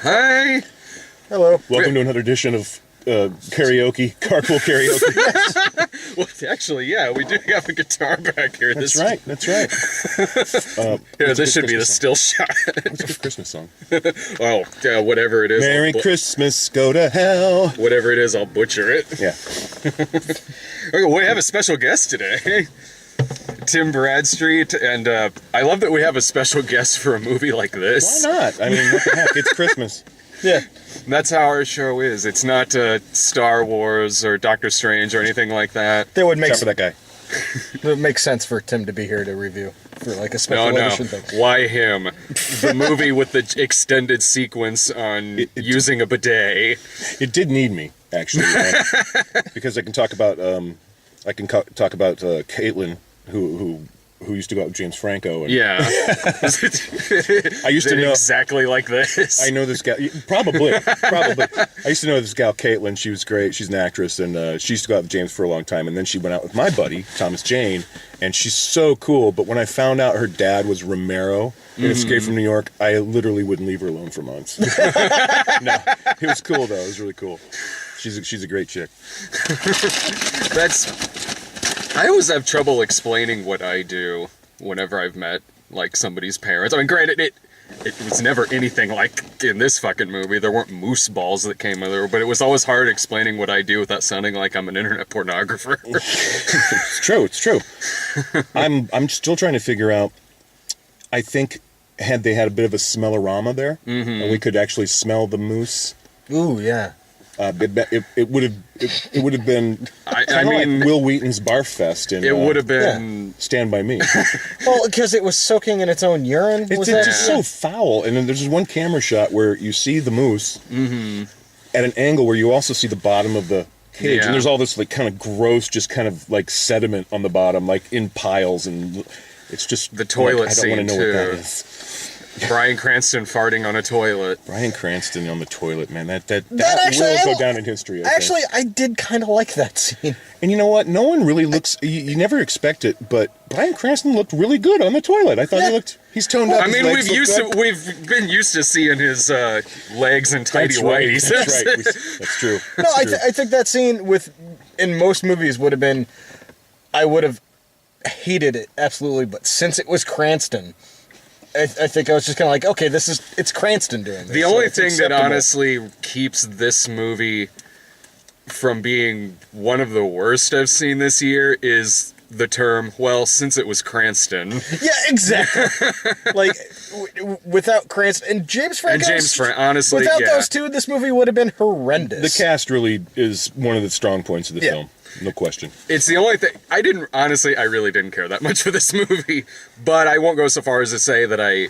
Hi. Hello. Welcome to another edition of carpool karaoke. Well, actually, yeah, we do have a guitar back here. That's right. Here, this should be the still shot. What's a good Christmas song? Oh, whatever it is. Merry Christmas, go to hell. Whatever it is, I'll butcher it. Yeah. Okay, we have a special guest today. Tim Bradstreet, and I love that we have a special guest for a movie like this. Why not? I mean, what the heck? It's Christmas. Yeah. That's how our show is. It's not Star Wars or Doctor Strange or anything like that. That would make Except for that guy. It would make sense for Tim to be here to review for like a special edition thing. Why him? The movie with the extended sequence on using a bidet. It did need me, actually, because I can talk about Caitlin, who used to go out with James Franco. And Yeah. I used to know exactly like this. I know this gal. Probably. I used to know this gal, Caitlin. She was great. She's an actress, and she used to go out with James for a long time. And then she went out with my buddy, Thomas Jane, and she's so cool. But when I found out her dad was Romero in Escape from New York, I literally wouldn't leave her alone for months. No, it was cool, though. It was really cool. She's a great chick. I always have trouble explaining what I do whenever I've met, like, somebody's parents. I mean, granted, it was never anything like in this fucking movie. There weren't moose balls that came with it, but it was always hard explaining what I do without sounding like I'm an internet pornographer. It's true. I'm still trying to figure out, I think, had they had a bit of a smell-orama there, and we could actually smell the moose. Ooh, yeah. It would have been I mean, like Will Wheaton's Barf Fest, and it would have been Stand By Me. Well, because it was soaking in its own urine. It's just so foul. And then there's this one camera shot where you see the moose at an angle where you also see the bottom of the cage, and there's all this like kind of gross, just kind of like sediment on the bottom, like in piles, and it's just the toilet like, I don't scene want to know too. what that is. Bryan Cranston farting on a toilet. Bryan Cranston on the toilet, man. That actually, will go down in history. Actually, I did kind of like that scene. And you know what? No one really looks. You never expect it, but Bryan Cranston looked really good on the toilet. I thought he's toned up. I mean, we've been used to seeing his legs and tidy whities. That's right. That's true. No, I think that scene in most movies would have been. I would have hated it absolutely, but since it was Cranston. I think I was just kind of like, okay, it's Cranston doing this. The only thing that honestly keeps this movie from being one of the worst I've seen this year is the term, well, since it was Cranston. Yeah, exactly. Like, without Cranston and James Franco. Honestly, without those two, this movie would have been horrendous. The cast really is one of the strong points of the film. No question. It's the only thing. I really didn't care that much for this movie, but I won't go so far as to say that I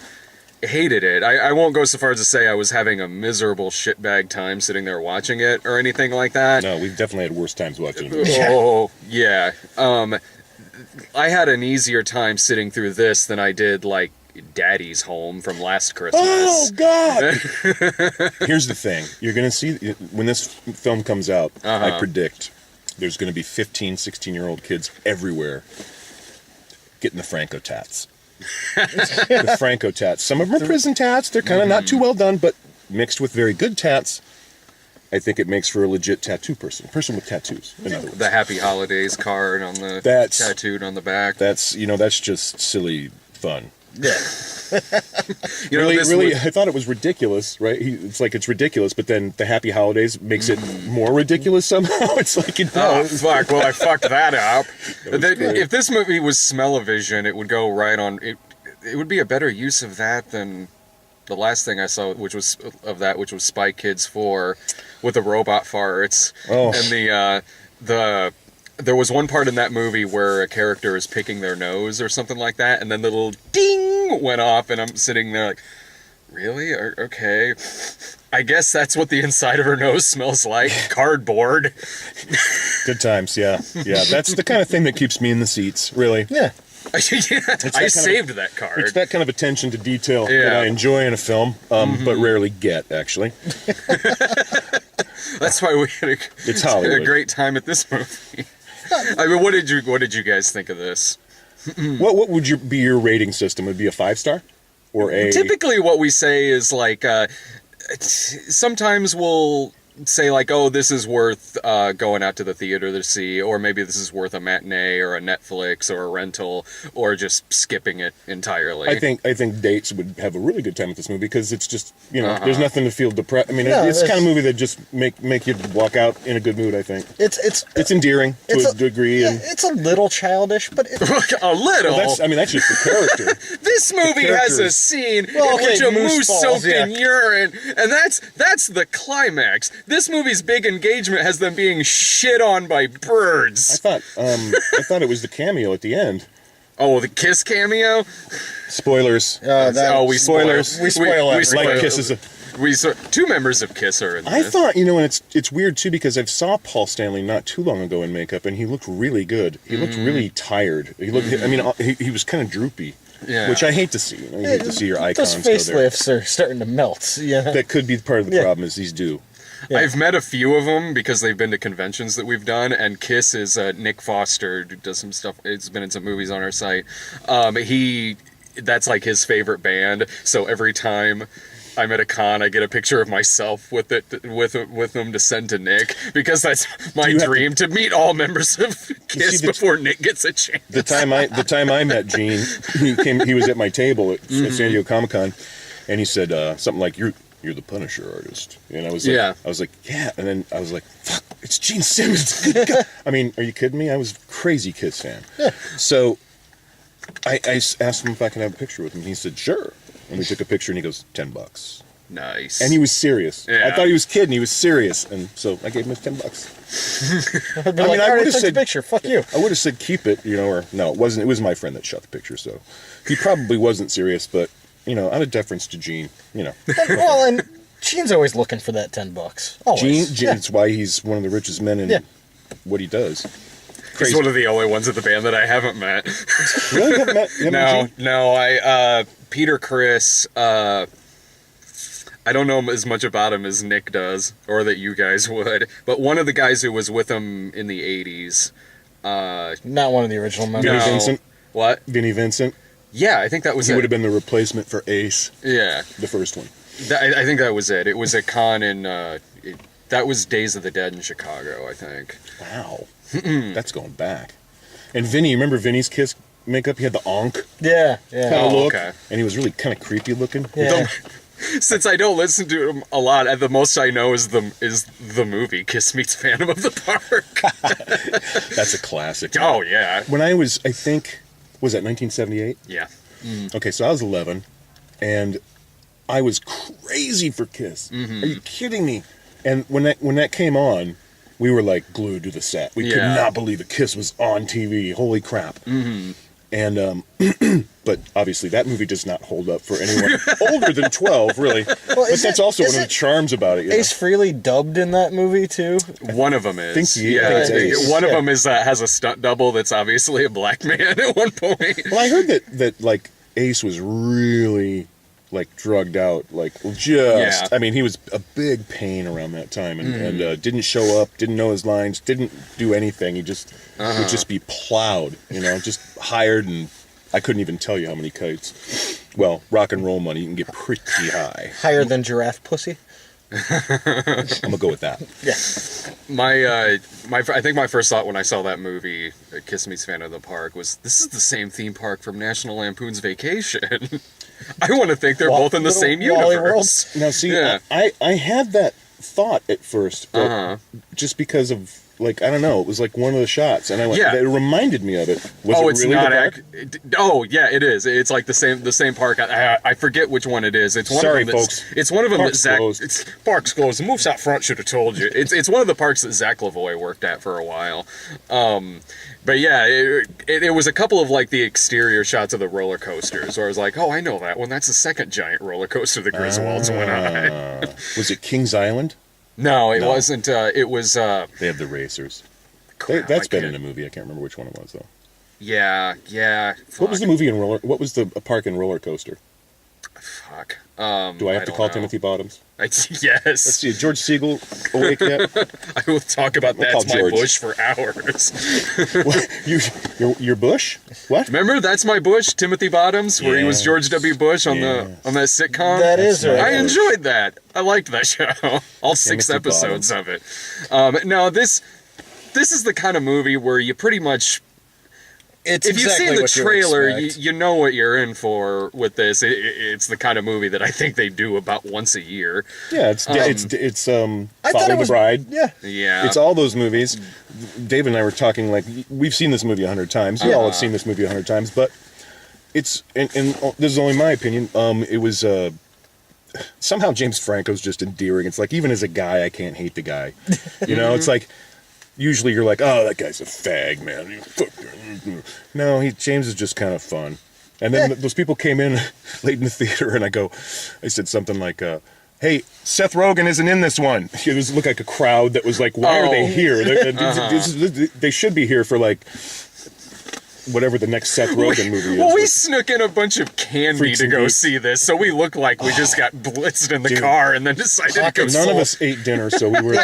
hated it. I won't go so far as to say I was having a miserable shitbag time sitting there watching it or anything like that. No, we've definitely had worse times watching it. Oh, yeah. I had an easier time sitting through this than I did, like, Daddy's Home from last Christmas. Oh, God! Here's the thing. You're going to see, when this film comes out, I predict there's going to be 15, 16-year-old kids everywhere getting the Franco tats. The Franco tats. Some of them are prison tats. They're kind of not too well done, but mixed with very good tats, I think it makes for a legit tattoo person. Person with tattoos, in other words. The Happy Holidays card on the tattooed on the back. That's just silly fun. Yeah. Really, I thought it was ridiculous, right? It's ridiculous, but then the Happy Holidays makes it more ridiculous somehow. It's like, oh, fuck, well, I fucked that up. If this movie was Smell-O-Vision, it would go right on, it would be a better use of that than the last thing I saw, which was Spy Kids 4, with the robot farts. Oh. And there was one part in that movie where a character is picking their nose or something like that, and then the little ding went off, and I'm sitting there like, really? Okay. I guess that's what the inside of her nose smells like. Cardboard. Good times, yeah. Yeah, that's the kind of thing that keeps me in the seats, really. Yeah. I saved that card. It's that kind of attention to detail that I enjoy in a film, but rarely get, actually. That's why we had a great time at this movie. I mean, what did you guys think of this? What would be your rating system? Would it be a 5-star? Or a... Typically what we say is like, sometimes we'll say like, oh, this is worth going out to the theater to see, or maybe this is worth a matinee or a Netflix or a rental, or just skipping it entirely. I think dates would have a really good time with this movie because it's just, there's nothing to feel depressed. I mean, it's the kind of movie that just make you walk out in a good mood. I think it's endearing to a degree, and it's a little childish, but a little. Well, that's just the character. This movie has a scene in which a moose soaked in urine, and that's the climax. This movie's big engagement has them being shit on by birds. I thought it was the cameo at the end. Oh, the Kiss cameo? Spoilers. We spoilers. We spoil everything. Like Kiss is two members of Kiss are in this. I thought, and it's weird too because I saw Paul Stanley not too long ago in makeup, and he looked really good. He looked really tired. He looked. I mean, he was kind of droopy. Yeah. Which I hate to see. You hate to see your icons go there. Those facelifts are starting to melt. Yeah. That could be part of the problem is these do. Yeah. I've met a few of them because they've been to conventions that we've done, and Kiss is Nick Foster, who does some stuff. It's been in some movies on our site. That's like his favorite band. So every time I'm at a con, I get a picture of myself with them to send to Nick because that's my dream to meet all members of Kiss before Nick gets a chance. The time I met Gene, he was at my table at San Diego Comic-Con, and he said something like, You're the Punisher artist. And I was like, yeah. And then I was like, fuck, it's Gene Simmons. I mean, are you kidding me? I was a crazy Kiss fan. Yeah. So I asked him if I could have a picture with him. He said, sure. And we took a picture, and he goes, $10. Nice. And he was serious. Yeah. I thought he was kidding. He was serious. And so I gave him his $10. I mean, I would have said, picture. Fuck you. I would have said, keep it, or no, it wasn't. It was my friend that shot the picture. So he probably wasn't serious, but out of deference to Gene, Well, and Gene's always looking for that $10. Always. Gene, it's why he's one of the richest men in what he does. Crazy. He's one of the only ones at the band that I haven't met. Really? Haven't met No. Peter Criss, I don't know as much about him as Nick does, or that you guys would, but one of the guys who was with him in the 80s. Not one of the original members. Vinnie Vincent? What? Vinnie Vincent? Yeah, I think that was He would have been the replacement for Ace. Yeah. The first one. I think that was it. It was a con in, that was Days of the Dead in Chicago, I think. Wow. That's going back. And Vinny, remember Vinny's Kiss makeup? He had the onk kind of look. Okay. And he was really kind of creepy looking. Yeah. Since I don't listen to him a lot, the most I know is the movie Kiss Meets Phantom of the Park. That's a classic. Oh, yeah. When I was, I think, was that 1978? Yeah. Okay, so I was 11, and I was crazy for Kiss. Are you kidding me? And when that came on, we were like glued to the set. We could not believe a Kiss was on TV. Holy crap! And but obviously that movie does not hold up for anyone older than 12, really. Well, but that's also one of the charms about it. Ace Frehley dubbed in that movie too. One of them is. One of them is has a stunt double that's obviously a black man at one point. Well, I heard that like Ace was really like drugged out, I mean, he was a big pain around that time, and didn't show up, didn't know his lines, didn't do anything. He just would just be plowed, just hired, and I couldn't even tell you how many kites. Well, rock and roll money, you can get pretty high. Higher than giraffe pussy. I'm gonna go with that. Yeah. I think my first thought when I saw that movie, Kiss Meets Phantom of the Park, was this is the same theme park from National Lampoon's Vacation. I want to think they're both in the same universe. Now, see, I had that thought at first, but just because of I don't know, it was like one of the shots, and I went, it reminded me of it. Was it really the park? It is. It's like the same park. I forget which one it is. It's one Sorry, of them folks. It's one of them Park's that Zach. closed. Park's closed. The moves out front should have told you. It's one of the parks that Zach Lavoie worked at for a while. But yeah, it was a couple of the exterior shots of the roller coasters where I was like, oh, I know that one. That's the second giant roller coaster the Griswolds went on. Was it Kings Island? No, it wasn't. It was. They have the racers. That's been in a movie. I can't remember which one it was though. Yeah. What was the movie in roller? What was the park in Roller Coaster? Fuck. Do I have to don't call know. Timothy Bottoms? Yes. Let's see. Is George Siegel awake yet? I will talk about We'll call That's My George. Bush for hours. What? Your Bush? What? Remember That's My Bush, Timothy Bottoms, where he was Yes. George W. Bush on Yes. on that sitcom? That is That's right. I enjoyed that. I liked that show. All 6 Timothy episodes of it. No, this is the kind of movie where you pretty much, It's if you've exactly seen the what you trailer, expect. you know what you're in for with this. It's the kind of movie that I think they do about once a year. Yeah, it's I thought Follow it the was Bride. Yeah. Yeah. It's all those movies. Dave and I were talking like we've seen this movie 100 times. We all have seen this movie 100 times, but it's and this is only my opinion. It was somehow James Franco's just endearing. It's like even as a guy, I can't hate the guy. You know, it's like usually you're like, oh, that guy's a fag, man. No, James is just kind of fun. And then those people came in late in the theater, and I said something like, hey, Seth Rogen isn't in this one. It looked like a crowd that was like, why are they here? They should be here for like whatever the next Seth Rogen movie is. Well, we snuck in a bunch of candy Freaks to and go Geeks. see this, so we look like we just got blitzed in the Dude. car and then decided to go. None of us ate dinner, so we were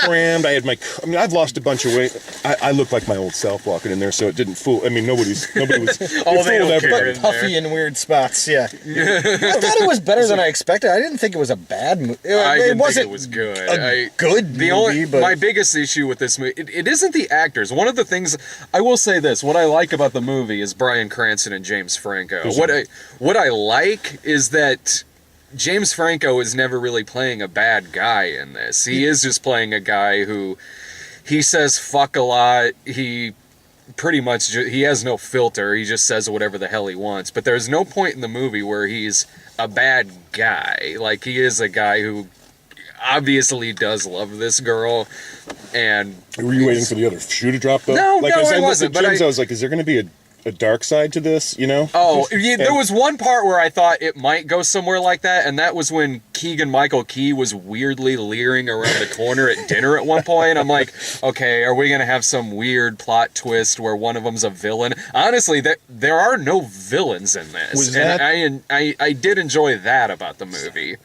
crammed. I've lost a bunch of weight. I look like my old self walking in there, so it didn't fool. I mean, nobody was. Oh, it they fooled don't care. everybody. in Puffy in weird spots, yeah. I thought it was better than I expected. I didn't think it was a bad movie. I It didn't wasn't think it was good. a good The movie, but my biggest issue with this movie, it isn't the actors. One of the things I will say this: what I like about the movie is Bryan Cranston and James Franco. What I like is that James Franco is never really playing a bad guy in this. He is just playing a guy who he says fuck a lot. He pretty much he has no filter. He just says whatever the hell he wants. But there's no point in the movie where he's a bad guy. Like he is a guy who obviously does love this girl. And Were you waiting for the other shoe to drop though? No, like, no, as I looked wasn't, at but James, I was like, is there going to be a dark side to this? You know? Oh, yeah, there was one part where I thought it might go somewhere like that, and that was when Keegan-Michael Key was weirdly leering around the corner at dinner at one point. I'm like, okay, are we going to have some weird plot twist where one of them's a villain? Honestly, there are no villains in this. Was that- And I did enjoy that about the movie.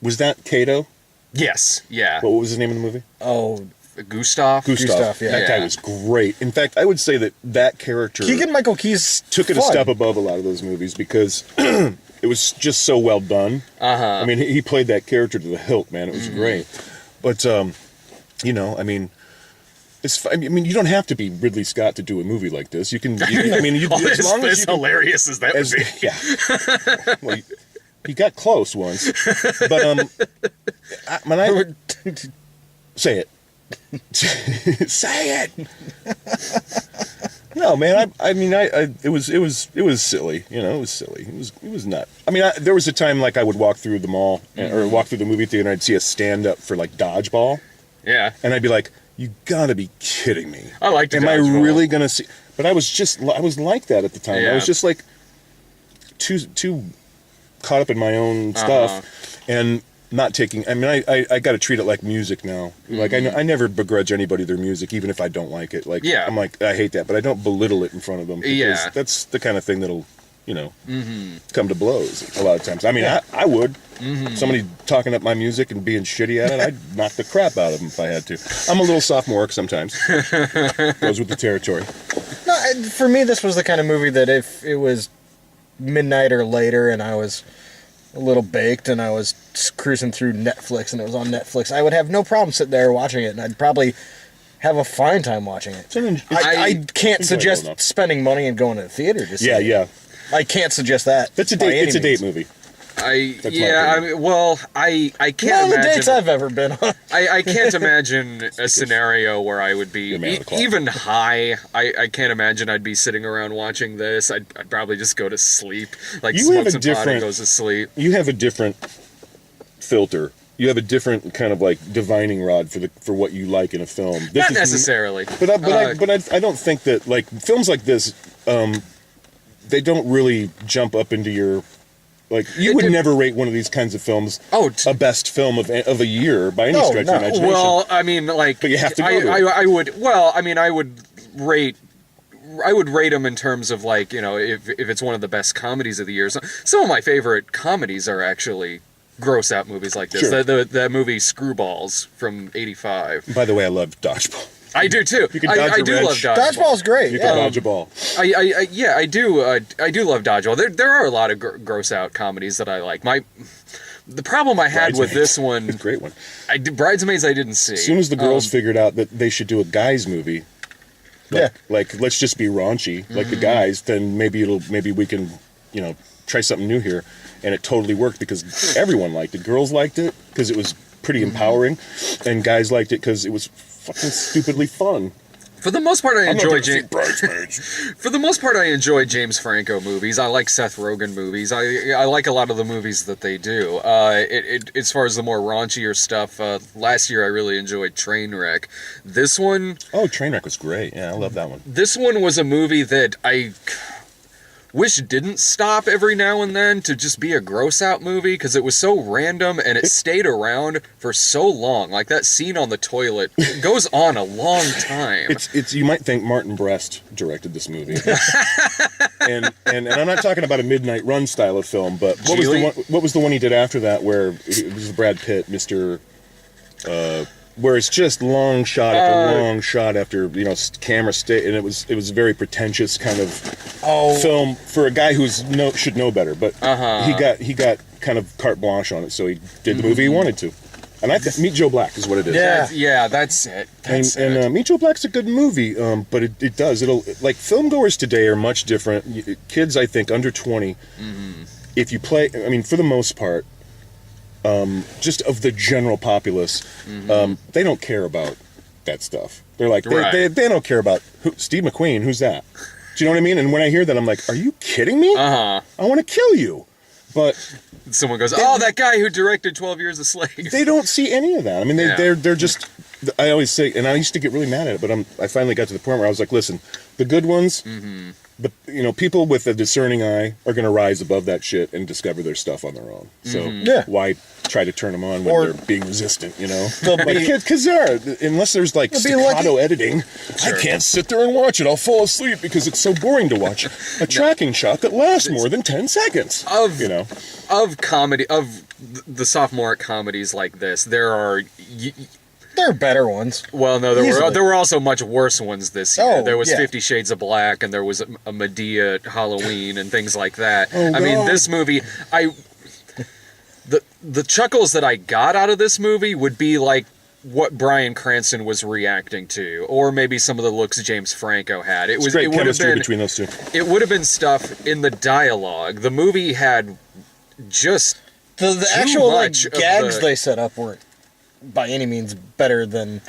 Was that Kato? Yes, yeah. What was his name in the movie? oh, Gustav? Gustav. yeah. That guy Yeah. was great. In fact, I would say that character Keegan-Michael Key's took it a fun. step above a lot of those movies because it was just so well done. I mean, he played that character to the hilt, man. It was great. But you know, I mean, I mean, you don't have to be Ridley Scott to do a movie like this. I mean, as long as as you can, hilarious as that would be. yeah. Well, he got close once, but say it. Say it. No, man. I mean, it was silly. You know, it was silly. It was not. I mean, there was a time like I would walk through the mall or walk through the movie theater, and I'd see a stand up for like dodgeball, Yeah. and I'd be like, "You gotta be kidding me!" I liked Am I dodgeball. really gonna see? But I was like that at the time. I Yeah. was just like too caught up in my own stuff and not taking. I mean, I got to treat it like music now. Like I never begrudge anybody their music, even if I don't like it. Like Yeah. I'm like I hate that, but I don't belittle it in front of them. Because Yeah. that's the kind of thing that'll come to blows a lot of times. I mean, I would. Somebody talking up my music and being shitty at it, I'd knock the crap out of them if I had to. I'm a little sophomoric sometimes. Goes with the territory. No, for me, this was the kind of movie that if it was midnight or later and I was a little baked and I was cruising through Netflix and it was on Netflix, I would have no problem sitting there watching it, and I'd probably have a fine time watching it. I can't suggest enough. spending money and going to the theater to see it. Yeah. I can't suggest that. That's a by date. any It's a date means. movie. I my mean, well, I can't None of the imagine. dates I've ever been on. I can't imagine a scenario where I would be You're a man of the clock. even high. I can't imagine I'd be sitting around watching this. I'd probably just go to sleep, like You have smokes a and pot and different- goes to sleep. You have a different filter. You have a different kind of like divining rod for what you like in a film. This Not is- necessarily, But I don't think that like films like this, they don't really jump up into your like. You would never rate one of these kinds of films a best film of a year by any No, stretch no. of imagination. Well, I mean, like, But you have to go to it. I would. Well, I mean, I would rate would rate them in terms of like, if it's one of the best comedies of the year. Some of my favorite comedies are actually gross out movies like this. Sure. The movie Screwballs from '85. By the way, I love Dodgeball. I do too. You can dodge I a do wrench. love Dodgeball. Dodgeball's great. You Yeah. can dodge a ball. I do. I do love Dodgeball. There are a lot of gross out comedies that I like. The problem I had with this one, Great one. Bridesmaids, I didn't see. As soon as the girls figured out that they should do a guys movie, like let's just be raunchy like the guys, then maybe we can try something new here, and it totally worked because everyone liked it. Girls liked it because it was pretty empowering, and guys liked it because it was fucking stupidly fun. For the most part, I enjoy Bridesmaids. For the most part, I enjoy James Franco movies. I like Seth Rogen movies. I like a lot of the movies that they do. As far as the more raunchier stuff, last year I really enjoyed Trainwreck. This one, Trainwreck was great. Yeah, I love that one. This one was a movie that I wish didn't stop every now and then to just be a gross out movie because it was so random and it stayed around for so long. Like that scene on the toilet goes on a long time. It's you might think Martin Brest directed this movie, and I'm not talking about a Midnight Run style of film, but what was the one he did after that where it was Brad Pitt, Mr. Where it's just long shot after long shot after camera stay, and it was a very pretentious kind of film for a guy should know better, but he got kind of carte blanche on it, so he did the movie he wanted to, and Meet Joe Black is what it is. That's it. And Meet Joe Black's a good movie, but it'll like filmgoers today are much different. Kids, I think under 20, if you play, I mean, for the most part. Just of the general populace, they don't care about that stuff. They're like, they don't care about Steve McQueen, who's that? Do you know what I mean? And when I hear that, I'm like, are you kidding me? I want to kill you. But someone goes, that guy who directed 12 Years a Slave. They don't see any of that. I mean, they're just, I always say, and I used to get really mad at it, but I finally got to the point where I was like, listen, the good ones, people with a discerning eye are going to rise above that shit and discover their stuff on their own. So why try to turn them on when they're being resistant, Because unless there's like staccato editing, I can't sit there and watch it. I'll fall asleep because it's so boring to watch a tracking shot that lasts more than 10 seconds. Of comedy, of the sophomoric comedies like this, there are... There are better ones. Well, no, there were also much worse ones this year. There was 50 Shades of Black, and there was a Medea Halloween and things like that. I mean, this movie, the chuckles that I got out of this movie would be like what Bryan Cranston was reacting to, or maybe some of the looks James Franco had. It would have been between those two. It would have been stuff in the dialogue. The movie had just the actual gags they set up weren't by any means better than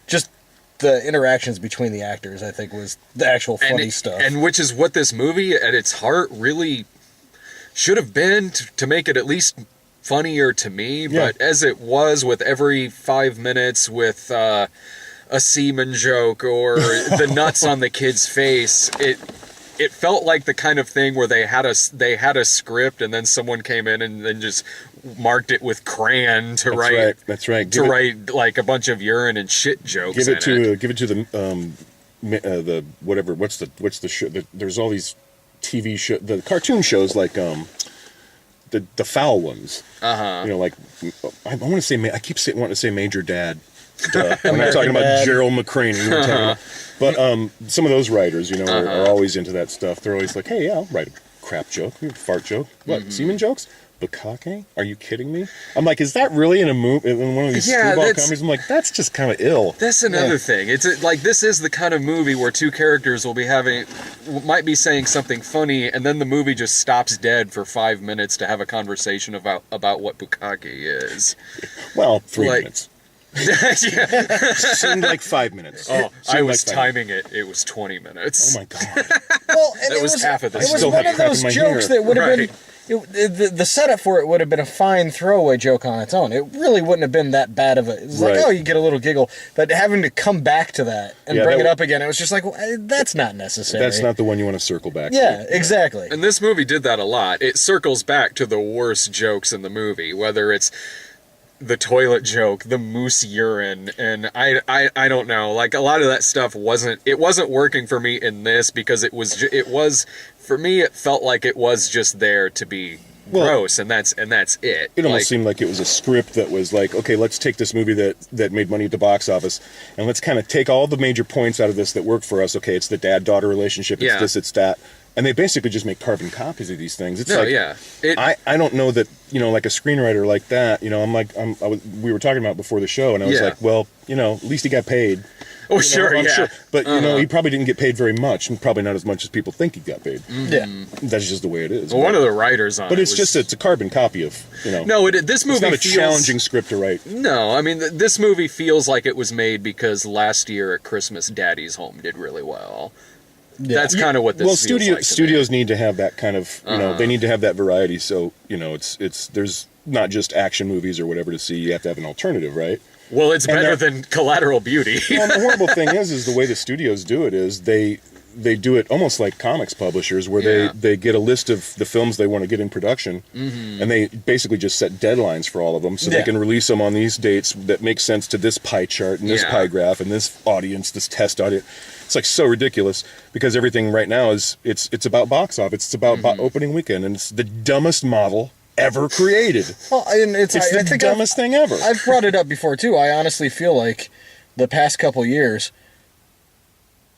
just the interactions between the actors. I think was the actual funny stuff, and which is what this movie at its heart really should have been to make it at least funnier to me. But as it was, with every 5 minutes with a semen joke or the nuts on the kid's face, it felt like the kind of thing where they had a script and then someone came in and then just marked it with crayon to write. That's right. Write like a bunch of urine and shit jokes. Give it to the whatever. What's the show? There's all these TV show, the cartoon shows like the foul ones. Like I want to say I keep wanting to say Major Dad. When I'm talking about Gerald McCraney. But some of those writers, are always into that stuff. They're always like, hey, yeah, I'll write a crap joke, a fart joke. What, semen jokes? Bukkake? Are you kidding me? I'm like, is that really in one of these screwball comedies? I'm like, that's just kind of ill. That's another thing. It's like, this is the kind of movie where two characters might be saying something funny, and then the movie just stops dead for 5 minutes to have a conversation about what bukkake is. Well, 3 minutes. Seemed like 5 minutes. I was timing it. It was 20 minutes. Oh my god! Well, that was half of this. It was one of those jokes that would have been. The setup for it would have been a fine throwaway joke on its own. It really wouldn't have been that bad of a... It was like, you get a little giggle. But having to come back to that and bring it up again, it was just like, well, that's not necessary. That's not the one you want to circle back to. Yeah, exactly. And this movie did that a lot. It circles back to the worst jokes in the movie, whether it's the toilet joke, the moose urine, and I don't know. Like, a lot of that stuff wasn't working for me in this, because it was for me, it felt like it was just there to be gross, and that's it. It almost seemed like it was a script that was like, okay, let's take this movie that made money at the box office, and let's kind of take all the major points out of this that work for us. Okay, it's the dad-daughter relationship, it's this, it's that. And they basically just make carbon copies of these things. It's I don't know that, like a screenwriter like that, we were talking about before the show, and I was like, well, at least he got paid. Oh, sure, I'm sure. But, he probably didn't get paid very much, and probably not as much as people think he got paid. Yeah. That's just the way it is. Well, one of the writers on it. But it's a carbon copy of, No, this movie it's not a challenging script to write. No, I mean, this movie feels like it was made because last year at Christmas, Daddy's Home did really well. Yeah. That's kind of what this feels like. Studios need to have that kind of, they need to have that variety. So, there's not just action movies or whatever to see. You have to have an alternative, right? Well, it's better than Collateral Beauty. Well, the horrible thing is the way the studios do it is they do it almost like comics publishers, where they get a list of the films they want to get in production, and they basically just set deadlines for all of them, so they can release them on these dates that make sense to this pie chart and this pie graph and this audience, this test audience. It's like so ridiculous, because everything right now is it's about box office, it's about opening weekend, and it's the dumbest model ever created. Well, and it's the dumbest thing ever. I've brought it up before too. I honestly feel like the past couple years,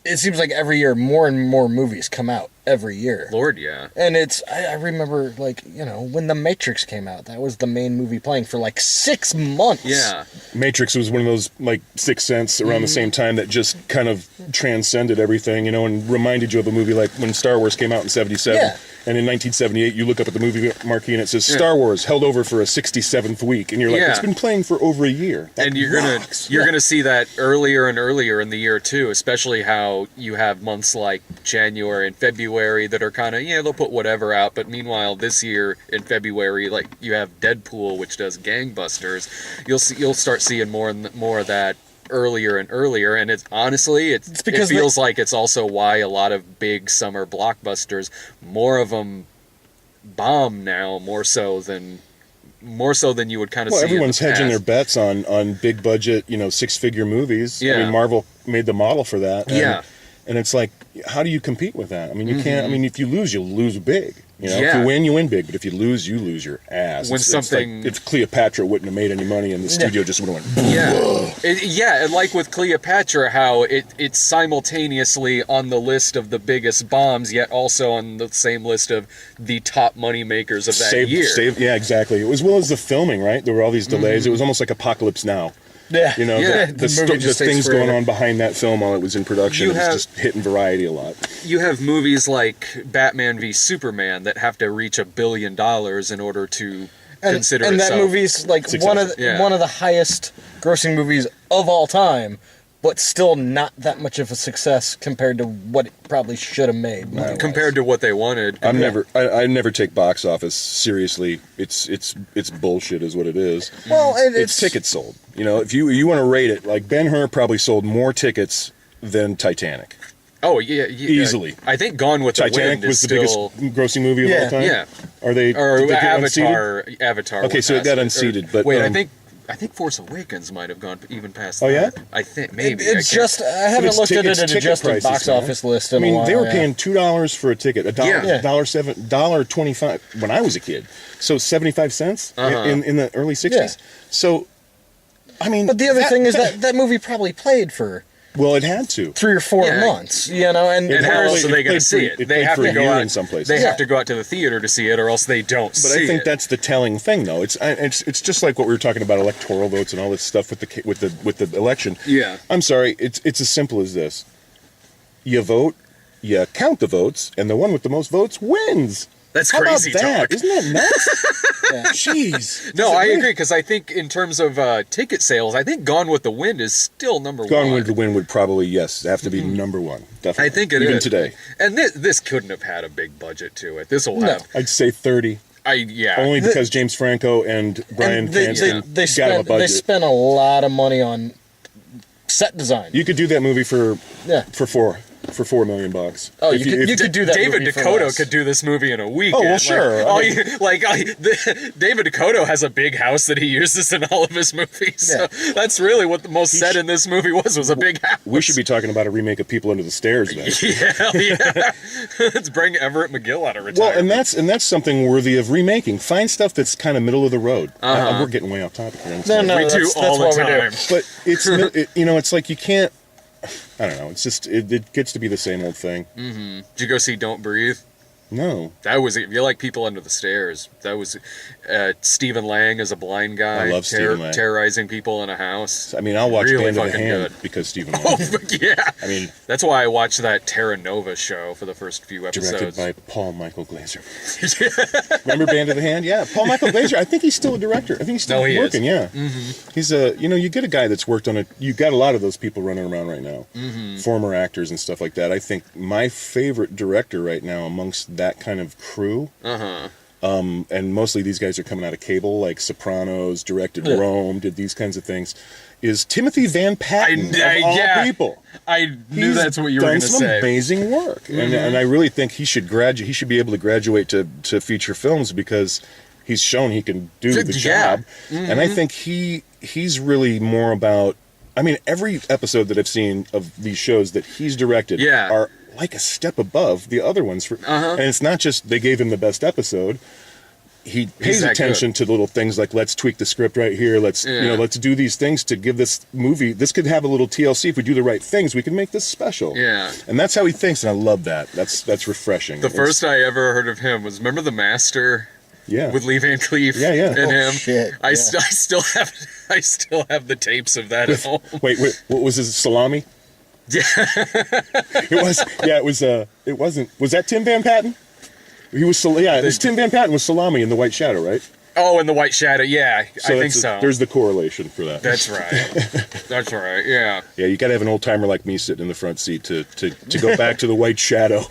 it seems like every year more and more movies come out every year. Lord, yeah. And I remember, when The Matrix came out, that was the main movie playing for 6 months. Yeah. Matrix was one of those, Sixth Sense around the same time that just kind of transcended everything, and reminded you of a movie like when Star Wars came out in 77. Yeah. And in 1978, you look up at the movie marquee and it says Star Wars held over for a 67th week, and you're like, it's been playing for over a year. That and you're gonna see that earlier and earlier in the year too, especially how you have months like January and February that are kind of they'll put whatever out, but meanwhile this year in February, like, you have Deadpool, which does gangbusters. You'll start seeing more and more of that earlier and earlier, and it feels like it's also why a lot of big summer blockbusters, more of them bomb now, more so than you would kind of see. Everyone's hedging their bets on big budget, 6-figure movies. Yeah. I mean, Marvel made the model for that. And, and it's like, how do you compete with that? I mean, you can't. I mean, if you lose, you'll lose big. If you win, you win big. But if you lose, you lose your ass. If Cleopatra wouldn't have made any money, and the studio just would have went. And like with Cleopatra, how it's simultaneously on the list of the biggest bombs, yet also on the same list of the top money makers of that year. Yeah, exactly. It was well as the filming, right? There were all these delays. It was almost like Apocalypse Now. Yeah. The things going on behind that film while it was in production, it was just hitting variety a lot. You have movies like Batman v Superman that have to reach $1 billion in order to consider and itself. that movie's one of the highest grossing movies of all time, but still not that much of a success compared to what it probably should have made. Compared to what they wanted. I never take box office seriously. It's bullshit is what it is. Well, it's tickets sold. If you want to rate it, like Ben-Hur probably sold more tickets than Titanic. Oh yeah, easily. I think Gone with Titanic the Wind was is the still biggest grossing movie of all time. Yeah. Are they? Or did they get Avatar. unseated? Avatar. Okay, so it got unseated. But wait, I think Force Awakens might have gone even past that. Oh yeah? I think maybe. I haven't looked at an adjusted box office list in a while. They were paying $2 for a ticket, $1.25 when I was a kid. So 75 cents in the early 60s. Yeah. So, I mean, but the other thing is that movie probably played for. Well, it had to 3 or 4 months, and how else are they going to see it? They have to go out in some places. They have to go out to the theater to see it, or else they don't. But I think that's the telling thing, though. It's just like what we were talking about electoral votes and all this stuff with the election. Yeah, I'm sorry. It's as simple as this: you vote, you count the votes, and the one with the most votes wins. That's crazy talk. Isn't that nuts? Jeez. No, I agree, because I think in terms of ticket sales, I think Gone with the Wind is still number one. Gone with the Wind would probably, have to be number one. Definitely. I think it Even is. today. And this couldn't have had a big budget to it. This will have. I'd say 30. Only because James Franco and Bryan Cranston got a budget. They spent a lot of money on set design. You could do that movie for 4. for $4 million. Oh, If you could do that. David movie for Dakota less. could do this movie in a weekend. Oh, well, sure. David Dakota has a big house that he uses in all of his movies. Yeah. So that's really what the most said in this movie was a big house. We should be talking about a remake of People Under the Stairs then. Yeah. Let's bring Everett McGill out of retirement. Well, and that's something worthy of remaking. Find stuff that's kind of middle of the road. We're getting way off topic here. No, we do that's all the what we time. do. But it's it's like you can't. I don't know. It's just it gets to be the same old thing. Did you go see Don't Breathe? No, That was if you like People Under the Stairs. That was Stephen Lang as a blind guy. I love Stephen Lang. Terrorizing people in a house. I mean I'll watch Really Band of the fucking Hand good. because Stephen Lang. Oh yeah. I mean, That's why I watched that Terra Nova show for the first few directed episodes. by Paul Michael Glazer. Remember Band of the Hand? Yeah, Paul Michael Glazer. I think he's still a director. I think he's still No, he is. working. Yeah, he's a. You get a guy that's worked on it. You got a lot of those people running around right now, former actors and stuff like that. I think my favorite director right now amongst that kind of crew. And mostly these guys are coming out of cable, like Sopranos, directed Rome, did these kinds of things. Is Timothy Van Patten of all people? I knew He's that's what you were done going to some say. amazing work, and I really think he should graduate. He should be able to graduate to feature films because he's shown he can do the Yeah. job. And I think he's really more about. I mean, every episode that I've seen of these shows that he's directed are like a step above the other ones. And it's not just they gave him the best episode. He pays that attention to little things like let's tweak the script right here. Let's let's do these things to give this movie. This could have a little TLC if we do the right things. We can make this special. Yeah. And that's how he thinks, and I love that. That's refreshing. The first I ever heard of him was remember The Master with Lee Van Cleef and him. Shit, I still have the tapes of that at home. Wait, what was his salami? Yeah. It was. Yeah, it was. It wasn't. Was that Tim Van Patten? He was. It was Tim Van Patten was salami in The White Shadow, right? Oh, in The White Shadow. Yeah, I think so. There's the correlation for that. That's right. That's right. Yeah. Yeah, you got to have an old timer like me sitting in the front seat to go back to The White Shadow.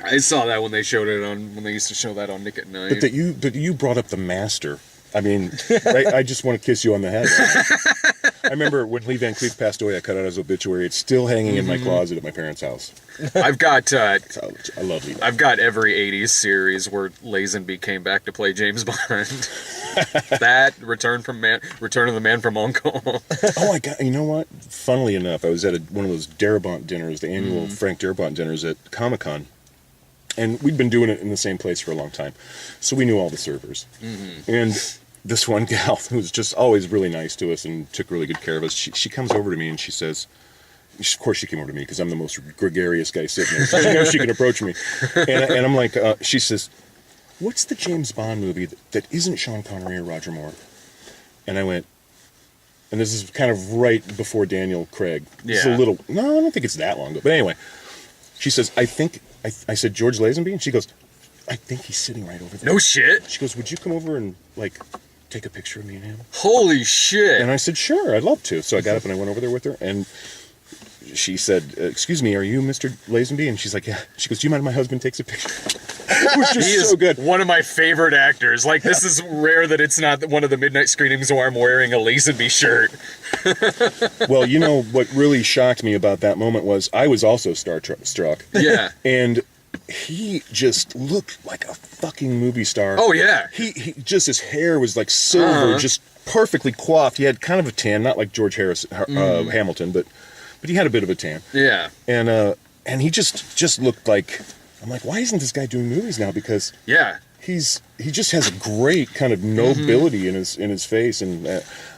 I saw that when they showed it on when they used to show that on Nick at Night. But you brought up The Master. I mean, I just want to kiss you on the head. I remember when Lee Van Cleef passed away, I cut out his obituary. It's still hanging in my closet at my parents' house. I've got I love Lee. I've got every '80s series where Lazenby came back to play James Bond. That Return of the Man from Uncle. Oh, I got. You know what? Funnily enough, I was at one of those Darabont dinners, the annual Frank Darabont dinners at Comic-Con. And we'd been doing it in the same place for a long time. So we knew all the servers. And this one gal who was just always really nice to us and took really good care of us, she comes over to me and she says, of course she came over to me because I'm the most gregarious guy sitting there. So she knows she can approach me. And I'm like, she says, what's the James Bond movie that isn't Sean Connery or Roger Moore? And I went, and this is kind of right before Daniel Craig. It's a little, no, I don't think it's that long ago. But anyway, she says, I said, George Lazenby? And she goes, I think he's sitting right over there. No shit. She goes, would you come over and, take a picture of me and him? Holy shit. And I said, sure, I'd love to. So I got up and I went over there with her, and she said, excuse me, are you Mr. Lazenby? And she's like, yeah. She goes, do you mind if my husband takes a picture? It was just He is so good. one of my favorite actors. Like, this is rare that it's not one of the midnight screenings where I'm wearing a Lazenby shirt. Well, you know what really shocked me about that moment was I was also starstruck. Yeah. And he just looked like a fucking movie star. Oh, yeah. He just, his hair was like silver, just perfectly coiffed. He had kind of a tan, not like George Hamilton, but he had a bit of a tan. Yeah. And he just looked like, I'm like, why isn't this guy doing movies now? Because he just has a great kind of nobility in his face, and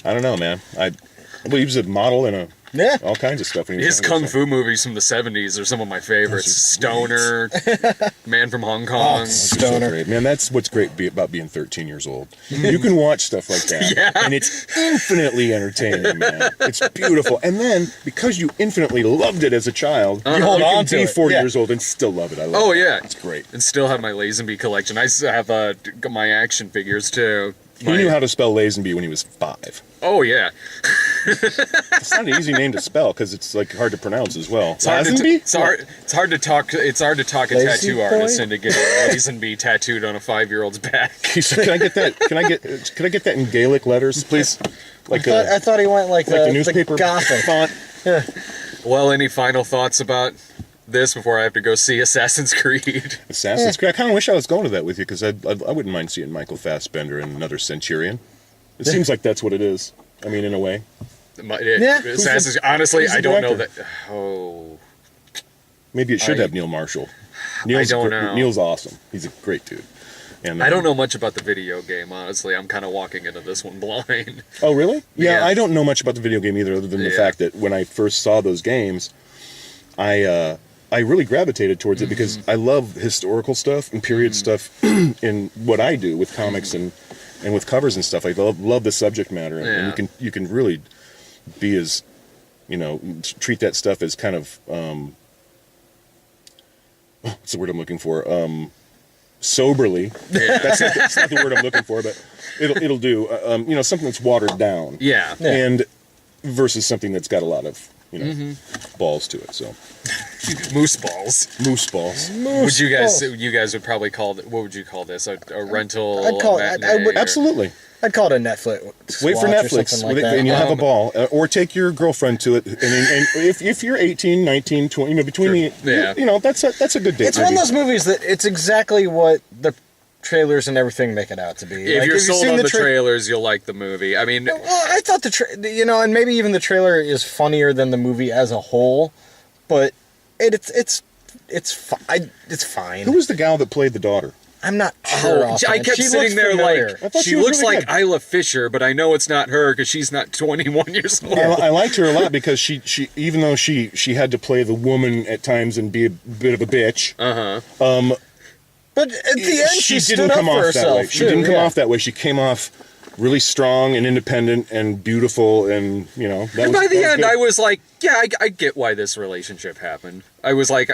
I don't know, man. Well, he was a model and all kinds of stuff. When he was His kung fu movies from the 70s are some of my favorites. Stoner, Man from Hong Kong. So great. Man, that's what's great about being 13 years old. You can watch stuff like that, and it's infinitely entertaining, man. It's beautiful. And then, because you infinitely loved it as a child, you hold you on can to be it. 40 years old and still love it. I love it. Yeah. It's great. And still have my Lazenby collection. I still have my action figures, too. He knew how to spell Lazenby when he was 5. Oh, yeah. It's not an easy name to spell because it's like hard to pronounce as well. It's hard to talk a Lazy tattoo boy? artist into getting Lazenby tattooed on a 5-year-old's back. He said, "Can I get that? Can I get that in Gaelic letters, please?" Like I thought he went like the the newspaper Gothic. font. Well, any final thoughts about this before I have to go see Assassin's Creed. Assassin's Creed. I kind of wish I was going to that with you because I wouldn't mind seeing Michael Fassbender and another Centurion. It seems like that's what it is. I mean, in a way. Assassin's. Honestly, I don't know that. director? Oh, Maybe it should have Neil Marshall. I don't know. Neil's awesome. He's a great dude. And I don't know much about the video game. Honestly, I'm kind of walking into this one blind. Oh, really? Yeah, Yeah. I don't know much about the video game either, other than the Yeah. fact that when I first saw those games, I really gravitated towards it because I love historical stuff and period stuff in what I do with comics and with covers and stuff. I love the subject matter, and you can really be as, treat that stuff as kind of what's the word I'm looking for? Soberly. Yeah. That's not the word I'm looking for, but it'll do. Something that's watered down. Yeah. And versus something that's got a lot of balls to it. So Moose balls. moose balls. Would you guys would probably call it, what would you call this? A rental? I'd call it- I matinee, would- or- Absolutely. I'd call it a Netflix. Wait for watch or Netflix, something like that. and you'll have a ball. Or take your girlfriend to it. And if you're 18, 19, 20, between that's a good date. It's one of those movies that it's exactly what the trailers and everything make it out to be. If Like, you're you've sold seen on the tra- trailers, you'll like the movie. I mean, Well, I thought and maybe even the trailer is funnier than the movie as a whole, but it's fine. Who was the gal that played the daughter? I'm not sure. I offhand. kept She sitting looks there familiar. I thought she she was looks really like good. Isla Fisher, but I know it's not her because she's not 21 years old. I liked her a lot because she even though she had to play the woman at times and be a bit of a bitch. But at the end, she stood up for that way. herself. She didn't come off that way. She came off really strong and independent and beautiful, and that And was, by the that was end, good. I was like, yeah, I get why this relationship happened. I was like,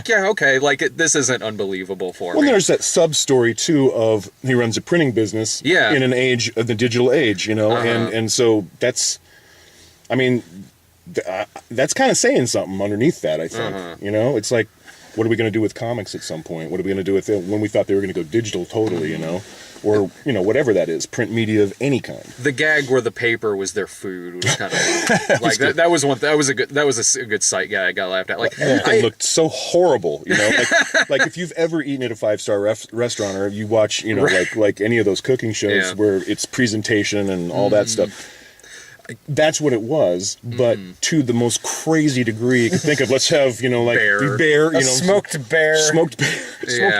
yeah, okay, like this isn't unbelievable for Well, me. there's that sub story too of he runs a printing business Yeah. in an age of the digital age, and so that's, I mean, that's kind of saying something underneath that. I think it's like, what are we going to do with comics at some point? What are we going to do with it when we thought they were going to go digital totally? Or whatever that is, print media of any kind. The gag where the paper was their food was kind of like that was one. That was a good sight gag I laughed at. Like It looked so horrible, like if you've ever eaten at a 5-star restaurant, or you watch, like any of those cooking shows where it's presentation and all that stuff. That's what it was, but to the most crazy degree you can think of. Let's have, bear, A smoked bear. smoked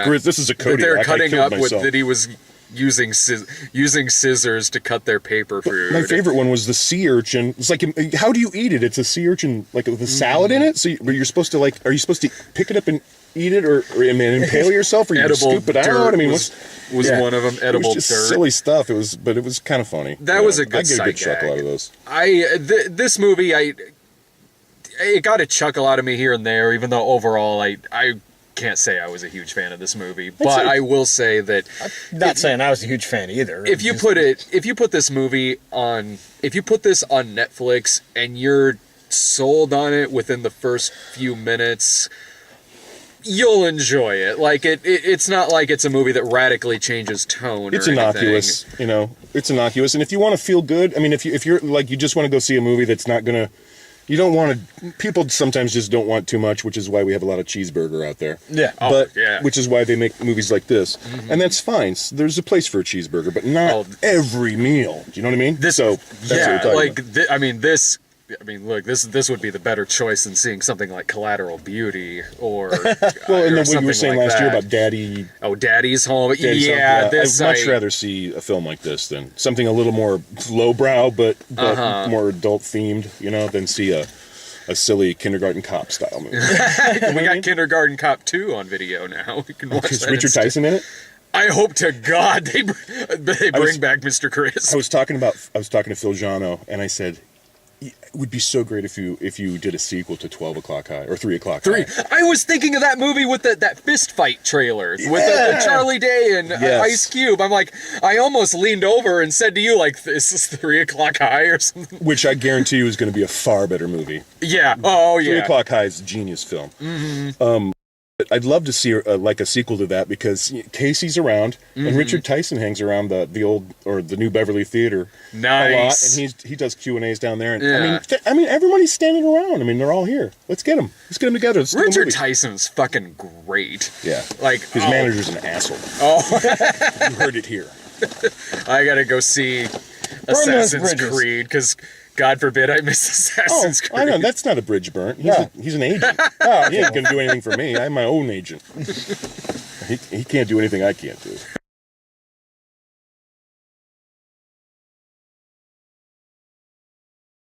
grits. This is a that Kodiak. they're I cutting killed up with myself. that he was using scissors to cut their paper food. My favorite one was the sea urchin. It's like, how do you eat it? It's a sea urchin, like with a salad in it. So you're supposed to are you supposed to pick it up and eat it, or impale yourself, or you Edible scoop it out? dirt I mean, was one of them. it Edible was just dirt. silly stuff. But it was kind of funny. That was a good I get a good sight chuckle gag. out of those. This movie, it got a chuckle out of me here and there, even though overall I can't say I was a huge fan of this movie. But I will say that Not saying I was a huge fan either. if you put this on Netflix and you're sold on it within the first few minutes, you'll enjoy it. Like it's not like it's a movie that radically changes tone. It's or innocuous, anything. It's innocuous. And if you want to feel good, I mean, if you're like, you just want to go see a movie that's not gonna, you don't want to. People sometimes just don't want too much, which is why we have a lot of cheeseburger out there. Yeah. Oh, But which is why they make movies like this, and that's fine. There's a place for a cheeseburger, but not every meal. Do you know what I mean? That's what we're talking about. Look, this would be the better choice than seeing something like Collateral Beauty or Well, and then what you were saying last year about Daddy. Oh, Daddy's Home. Daddy's Yeah, Home. this I'd much rather see a film like this than something a little more lowbrow, but more adult themed. Than see a silly Kindergarten Cop style movie. we got Kindergarten Cop 2 on video now. We can watch Is that Richard instead. Tyson in it? I hope to God they bring back Mr. Chris. I was talking to Phil Jano, and I said, it would be so great if you did a sequel to 12 O'Clock High or 3 O'Clock High. I was thinking of that movie with that fist fight trailer with the Charlie Day and Ice Cube. I'm like, I almost leaned over and said to you, like, this is 3 O'Clock High or something. Which I guarantee you is going to be a far better movie. Yeah. Oh, yeah. 3 O'Clock High is a genius film. I'd love to see like a sequel to that because Casey's around and Richard Tyson hangs around the old or the New Beverly Theater a lot, Nice. and he does Q&As down there. And Yeah. I mean, everybody's standing around. I mean, they're all here. Let's get them. Let's get them together. Let's do a Richard movie. Tyson's fucking great. Yeah, Like his manager's an asshole. Oh, You heard it here. I gotta go see those Assassin's bridges. Creed because God forbid I miss Assassin's I Creed. know that's not a bridge burnt. He's an agent. He ain't gonna do anything for me. I'm my own agent. He can't do anything I can't do.